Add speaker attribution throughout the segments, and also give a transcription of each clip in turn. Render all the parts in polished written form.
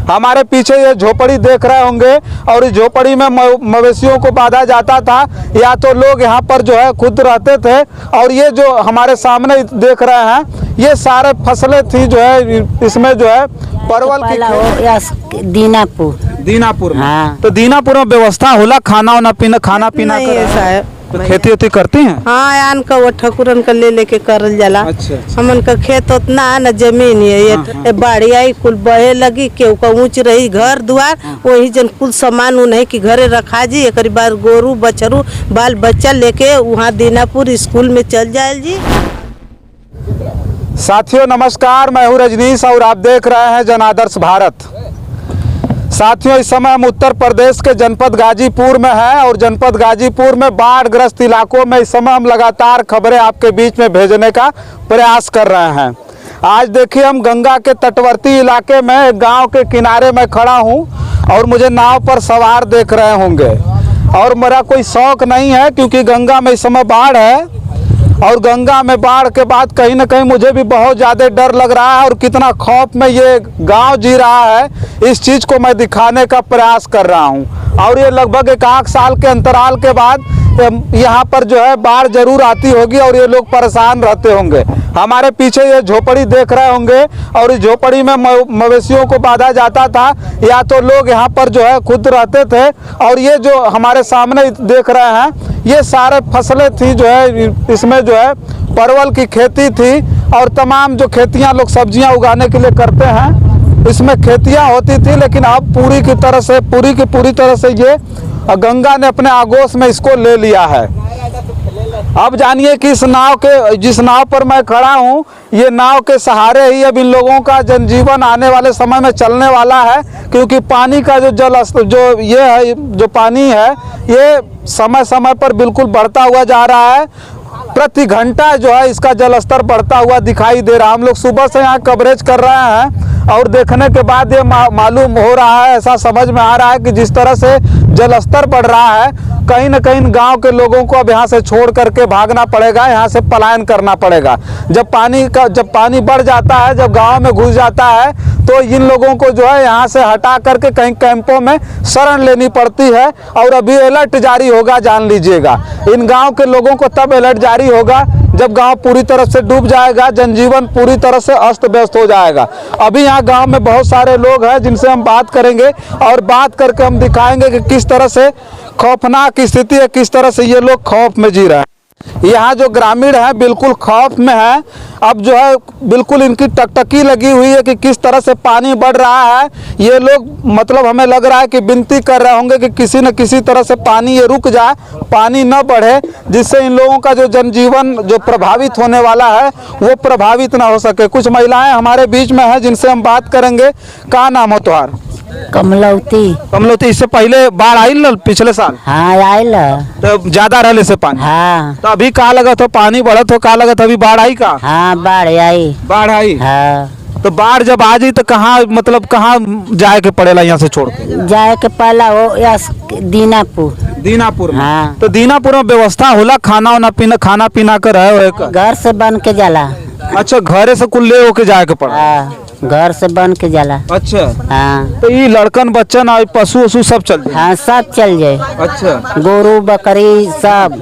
Speaker 1: हमारे पीछे ये झोपड़ी देख रहे होंगे और इस झोपड़ी में मवेशियों को बांधा जाता था, या तो लोग यहाँ पर जो है खुद रहते थे। और ये जो हमारे सामने देख रहे हैं ये सारे फसलें थी जो है, इसमें जो है परवल की दीनापुर में।
Speaker 2: हाँ।
Speaker 1: तो दीनापुर में व्यवस्था होला खाना पीना
Speaker 3: ऐसा है
Speaker 1: तो खेती वेती करती हैं?
Speaker 3: हाँ, आन का वो ठकुरन का ले लेके करल जाला।
Speaker 1: अच्छा।
Speaker 3: हमन का खेत उतना है न, जमीन है ये बाड़ी आई कुल बहे लगी, केहू का ऊंच रही घर द्वार, वही जन कुल सामान नहीं कि घरे रखा जी। एक बार गोरू बछरू बाल बच्चा लेके वहाँ दीनापुर स्कूल में चल जाए जी।
Speaker 1: साथियों नमस्कार, मैं हूँ रजनीश और आप देख रहे हैं जन आदर्श भारत। साथियों इस समय हम उत्तर प्रदेश के जनपद गाजीपुर में हैं और जनपद गाजीपुर में बाढ़ ग्रस्त इलाकों में इस समय हम लगातार खबरें आपके बीच में भेजने का प्रयास कर रहे हैं। आज देखिए हम गंगा के तटवर्ती इलाके में एक गांव के किनारे में खड़ा हूं और मुझे नाव पर सवार देख रहे होंगे। और मेरा कोई शौक नहीं है क्योंकि गंगा में इस समय बाढ़ है और गंगा में बाढ़ के बाद कहीं ना कहीं मुझे भी बहुत ज़्यादा डर लग रहा है और कितना खौफ में ये गांव जी रहा है, इस चीज़ को मैं दिखाने का प्रयास कर रहा हूं। और ये लगभग 1 साल के अंतराल के बाद यहाँ पर जो है बाढ़ जरूर आती होगी और ये लोग परेशान रहते होंगे। हमारे पीछे ये झोपड़ी देख रहे होंगे और इस झोपड़ी में मवेशियों को बांधा जाता था, या तो लोग यहाँ पर जो है खुद रहते थे। और ये जो हमारे सामने देख रहे हैं ये सारे फसलें थी जो है, इसमें जो है परवल की खेती थी और तमाम जो खेतियाँ लोग सब्जियाँ उगाने के लिए करते हैं इसमें खेतियाँ होती थी। लेकिन अब पूरी की तरह से ये गंगा ने अपने आगोश में इसको ले लिया है। अब जानिए कि जिस नाव पर मैं खड़ा हूँ ये नाव के सहारे ही अब इन लोगों का जनजीवन आने वाले समय में चलने वाला है, क्योंकि पानी का जो पानी है ये समय समय पर बिल्कुल बढ़ता हुआ जा रहा है। प्रति घंटा जो है इसका जल स्तर बढ़ता हुआ दिखाई दे रहा है। हम लोग सुबह से यहाँ कवरेज कर रहे हैं और देखने के बाद ये मालूम हो रहा है, ऐसा समझ में आ रहा है कि जिस तरह से जल स्तर बढ़ रहा है कहीं न कहीं गांव के लोगों को अब यहाँ से छोड़ करके भागना पड़ेगा, यहाँ से पलायन करना पड़ेगा। जब पानी बढ़ जाता है, जब गांव में घुस जाता है तो इन लोगों को जो है यहाँ से हटा करके कहीं कैंपों में शरण लेनी पड़ती है। और अभी अलर्ट जारी होगा, जान लीजिएगा। इन गांव के लोगों को तब अलर्ट जारी होगा जब गांव पूरी तरह से डूब जाएगा, जनजीवन पूरी तरह से अस्त व्यस्त हो जाएगा। अभी यहाँ गांव में बहुत सारे लोग हैं जिनसे हम बात करेंगे और बात करके हम दिखाएंगे कि किस तरह से खौफनाक स्थिति है, किस तरह से ये लोग खौफ में जी रहे हैं। यहाँ जो ग्रामीण है बिल्कुल खौफ में है। अब जो है बिल्कुल इनकी टकटकी लगी हुई है कि किस तरह से पानी बढ़ रहा है। ये लोग मतलब हमें लग रहा है कि विनती कर रहे होंगे कि किसी न किसी तरह से पानी ये रुक जाए, पानी न बढ़े, जिससे इन लोगों का जो जनजीवन जो प्रभावित होने वाला है वो प्रभावित ना हो सके। कुछ महिलाएं हमारे बीच में हैं जिनसे हम बात करेंगे। क्या नाम हो तुम्हारा? कमलौती। इससे पहले बाढ़ आई पिछले साल?
Speaker 2: हाँ आयल
Speaker 1: तो ज्यादा रहले से पानी?
Speaker 2: हाँ।
Speaker 1: तो अभी का लगत हो पानी बढ़त हो, का लगत अभी बाढ़ आई का?
Speaker 2: हाँ बाढ़ आई। हाँ।
Speaker 1: तो बाढ़ जब आ जाए तो कहाँ जाए के पड़ेला यहाँ से छोड़ के?
Speaker 2: जाए के पहला हो दीनापुर
Speaker 1: में।
Speaker 2: हाँ।
Speaker 1: तो दीनापुर में व्यवस्था होला खाना पीना कर रहे?
Speaker 2: घर से बन के जाला।
Speaker 1: अच्छा, घरे से कुल ले होके जाए के पड़ा?
Speaker 2: हाँ, घर से बन के जाला।
Speaker 1: अच्छा।
Speaker 2: हाँ।
Speaker 1: तो ये लड़कन बच्चन और पशु वशु सब चल जाए?
Speaker 2: हाँ सब चल जाए।
Speaker 1: अच्छा।
Speaker 2: गोरू बकरी सब,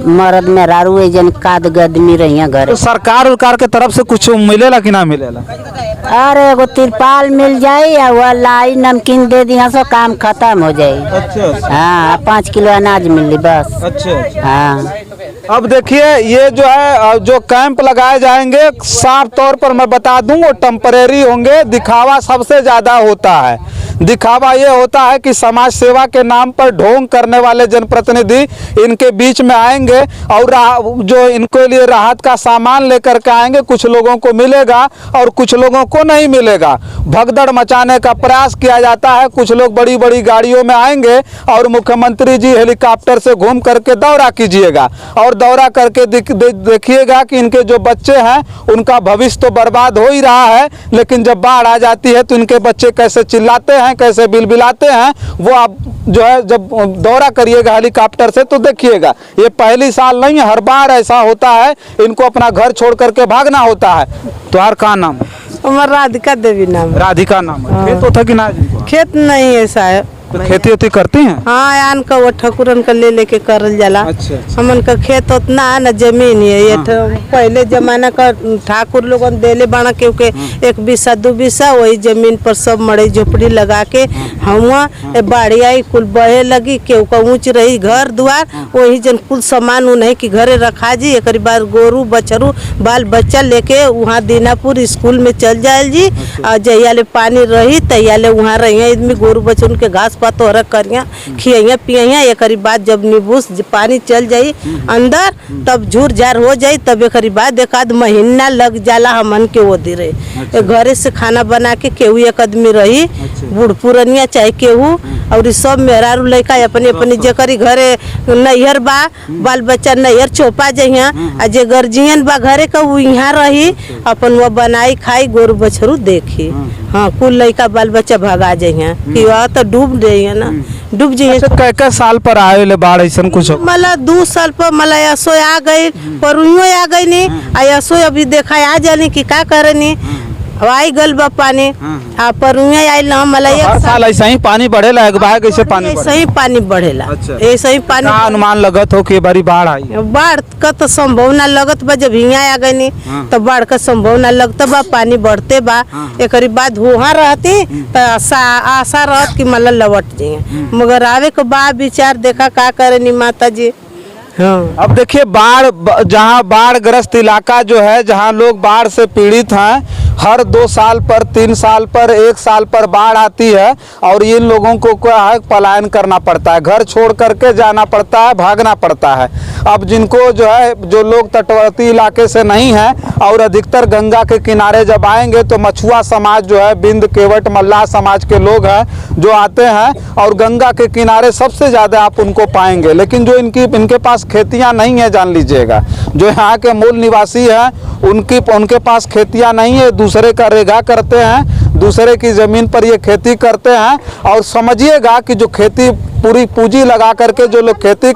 Speaker 2: मर्द में रारू जन काद गदमी रही घर।
Speaker 1: तो सरकार के तरफ से कुछ मिलेला कि ना मिलेला?
Speaker 2: अरे एगो तिरपाल मिल जाये या वह लाई नमकीन दे दी, सो काम खत्म हो जाये।
Speaker 1: अच्छा।
Speaker 2: हाँ 5 किलो अनाज मिली बस।
Speaker 1: अच्छा।
Speaker 2: हाँ।
Speaker 1: अब देखिए ये जो है जो कैंप लगाए जाएंगे साफ तौर पर मैं बता दूं वो टेम्परेरी होंगे। दिखावा सबसे ज्यादा होता है। दिखावा ये होता है कि समाज सेवा के नाम पर ढोंग करने वाले जनप्रतिनिधि इनके बीच में आएंगे और जो इनके लिए राहत का सामान लेकर के आएंगे। कुछ लोगों को मिलेगा और कुछ लोगों को नहीं मिलेगा। भगदड़ मचाने का प्रयास किया जाता है। कुछ लोग बड़ी बड़ी गाड़ियों में आएंगे और मुख्यमंत्री जी हेलीकॉप्टर से घूम करके दौरा कीजिएगा और दौरा करके देखिएगा कि इनके जो बच्चे हैं उनका भविष्य तो बर्बाद हो ही रहा है, लेकिन जब बाढ़ आ जाती है तो इनके बच्चे कैसे चिल्लाते हैं, कैसे बिलबिलाते हैं, वो आप जो है जब दौरा करिएगा हेलीकॉप्टर से तो देखिएगा। ये पहली साल नहीं है, हर बार ऐसा होता है। इनको अपना घर छोड़ करके भागना होता है। तुम्हारा क्या नाम?
Speaker 3: हमारा राधिका देवी नाम है।
Speaker 1: राधिका नाम है। खेत होता कि ना जिनको?
Speaker 3: खेत नहीं ऐसा है।
Speaker 1: तो खेती होती करती हैं?
Speaker 3: हाँ, आन का वो ठकुरन का ले लेके करल जाला।
Speaker 1: अच्छा।
Speaker 3: हमन का खेत उतना है न जमीन है ये पहले जमाना का ठाकुर लोगन देले बाना क्योंकि 1 बीसा 2 बीसा वही जमीन पर सब मड़ई झोपड़ी लगा के हुआ बाढ़ी आई कुल बहे लगी केहू का ऊँच रही घर दुआर वही जन कुल सामान नहीं कि घरे रखा जी एक बार गोरू बछरू बाल बच्चा लेके वहाँ दीनापुर स्कूल में चल जाए जी और जहिया ले पानी रही तहिया ले वहाँ रही आदमी गोरू बच्चों के घास पात और करिया खिया पिया एक बाद जब नींबूस पानी चल जाई अंदर तब झूर झार हो जाई तब एक बाद 1 आध महीना लग जाला हमन के वो दी रहे घरे से खाना बना के केहू एक आदमी रही बूढ़ पुरनिया चाहे केहू और सब मेहरारू लड़का अपने अपने जेकरी घरे नैहर बा बाल बच्चा नैहर चौपा जइया आ जे गर्जियन बा घरे का वो यहाँ रही अपन वो बनाई खाई गोरू बछरू देखी। हाँ, कुल लड़का बाल बच्चा भगा जइया कि वह तो डूब जाइए ना डूब जाइए।
Speaker 1: अच्छा, कै साल पर आए ले बाढ़ ऐसा कुछ?
Speaker 3: मला 2 साल पर मला यसो आ गई पर आ गई नहीं आ यसो अभी देखा आ जानी कि का करनी आई गल बा पानी आ पर आइल ना मला
Speaker 1: हर साल ऐसा ही पानी बढ़ेला एक बार कैसे पानी
Speaker 3: ऐसे ही पानी बढ़ेला।
Speaker 1: अच्छा।
Speaker 3: ऐसे ही पानी
Speaker 1: का अनुमान लगत हो कि बारी बाढ़ आई?
Speaker 3: बाढ़ का तो संभावना लगत बा जब हिया आ गई तो बाढ़ का संभावना लगता बा पानी बढ़ते बा एक बाद वहाँ रहती तो आशा रहत कि मतलब लौट जाइए मगर आवे के बाद विचार देखा का करे नी माता जी। हाँ।
Speaker 1: अब देखिए बाढ़ जहाँ बाढ़ ग्रस्त इलाका जो है जहाँ लोग बाढ़ से पीड़ित हैं हर 2 साल पर 3 साल पर 1 साल पर बाढ़ आती है और इन लोगों को क्या है पलायन करना पड़ता है घर छोड़ करके जाना पड़ता है भागना पड़ता है। अब जिनको जो है जो लोग तटवर्ती इलाके से नहीं हैं और अधिकतर गंगा के किनारे जब आएंगे तो मछुआ समाज जो है बिंद केवट मल्लाह समाज के लोग हैं जो आते हैं और गंगा के किनारे सबसे ज़्यादा आप उनको पाएंगे। लेकिन जो इनके पास खेतियाँ नहीं है जान लीजिएगा जो यहाँ के मूल निवासी हैं उनके पास खेतियाँ नहीं है दूसरे का रेगा करते हैं दूसरे की ज़मीन पर ये खेती करते हैं। और समझिएगा कि जो खेती पूरी पूंजी लगा करके जो लोग खेती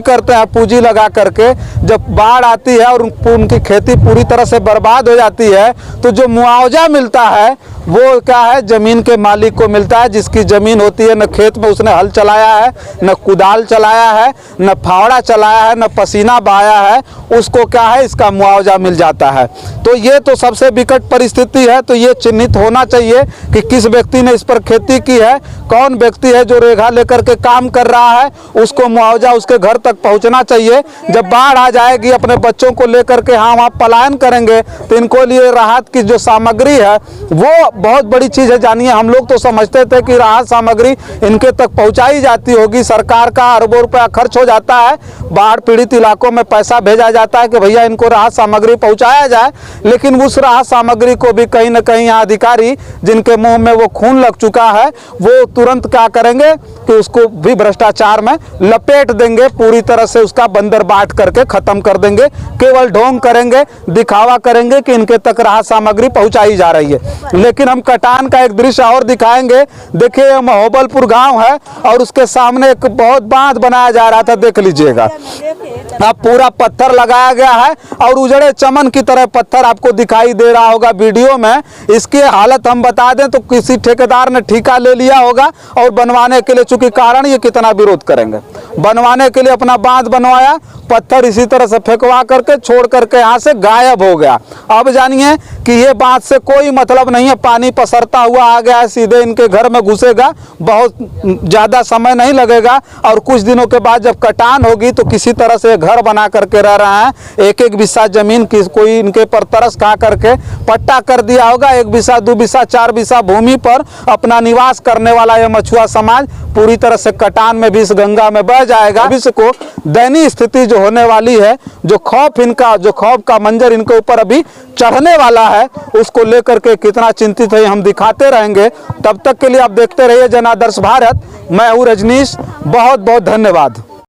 Speaker 1: करते हैं पूंजी लगा करके जब बाढ़ आती है और उनकी खेती पूरी तरह से बर्बाद हो जाती है तो जो मुआवजा मिलता है वो क्या है ज़मीन के मालिक को मिलता है जिसकी ज़मीन होती है न खेत में उसने हल चलाया है न कुदाल चलाया है न फावड़ा चलाया है न पसीना बहाया है उसको क्या है इसका मुआवजा मिल जाता है। तो ये तो सबसे विकट परिस्थिति है। तो ये चिन्हित होना चाहिए कि किस व्यक्ति ने इस पर खेती की है कौन व्यक्ति है जो रेखा लेकर के काम कर रहा है उसको मुआवजा उसके घर तक पहुंचना चाहिए। जब बाढ़ आ जाएगी अपने बच्चों को लेकर के हाँ वहाँ पलायन करेंगे तो इनको लिए राहत की जो सामग्री है वो बहुत बड़ी चीज़ है। जानिए हम लोग तो समझते थे कि राहत सामग्री इनके तक पहुंचाई जाती होगी सरकार का अरबों रुपया खर्च हो जाता है बाढ़ पीड़ित इलाकों में पैसा भेजा जाता है कि भैया इनको राहत सामग्री पहुंचाया जाए। लेकिन उस राहत सामग्री को भी कहीं ना कहीं यहाँ अधिकारी जिनके मुंह में वो खून लग चुका है वो तुरंत क्या करेंगे कि उसको भी भ्रष्टाचार में लपेट देंगे पूरी तरह से उसका बंदर बाट करके खत्म कर देंगे। केवल ढोंग करेंगे दिखावा करेंगे कि इनके तक राहत सामग्री पहुंचाई जा रही है। लेकिन हम कटान का एक दृश्य और दिखाएंगे। देखिए महोबलपुर गांव है और उसके सामने एक बहुत बांध बनाया जा रहा था देख लीजिएगा। अब पूरा पत्थर लगाया गया है और उजड़े चमन की तरह पत्थर आपको दिखाई दे रहा होगा वीडियो में। इसकी हालत हम बता दें तो किसी ठेकेदार ने ठेका ले लिया होगा और बनवाने के लिए चूंकि कारण ये कितना विरोध करेंगे बनवाने के लिए अपना बांध बनवाया पत्थर इसी तरह से फेंकवा करके छोड़ करके यहाँ से गायब हो गया। अब जानिए कि ये बात से कोई मतलब नहीं है पानी पसरता हुआ आ गया है सीधे इनके घर में घुसेगा बहुत ज़्यादा समय नहीं लगेगा और कुछ दिनों के बाद जब कटान होगी तो किसी तरह से घर बना करके रह रहे हैं। 1-1 बिस्सा जमीन की कोई इनके पर तरस खा करके पट्टा कर दिया होगा 1 बिस्सा 2 बिस्सा 4 बिस्सा भूमि पर अपना निवास करने वाला यह मछुआ समाज पूरी तरह से कटान में भी इस गंगा में बह जाएगा। भविष्य को दयनीय स्थिति जो होने वाली है जो खौफ का मंजर इनके ऊपर अभी चढ़ने वाला है उसको लेकर के कितना चिंतित है हम दिखाते रहेंगे। तब तक के लिए आप देखते रहिए जन आदर्श भारत। मैं हूँ रजनीश बहुत बहुत धन्यवाद।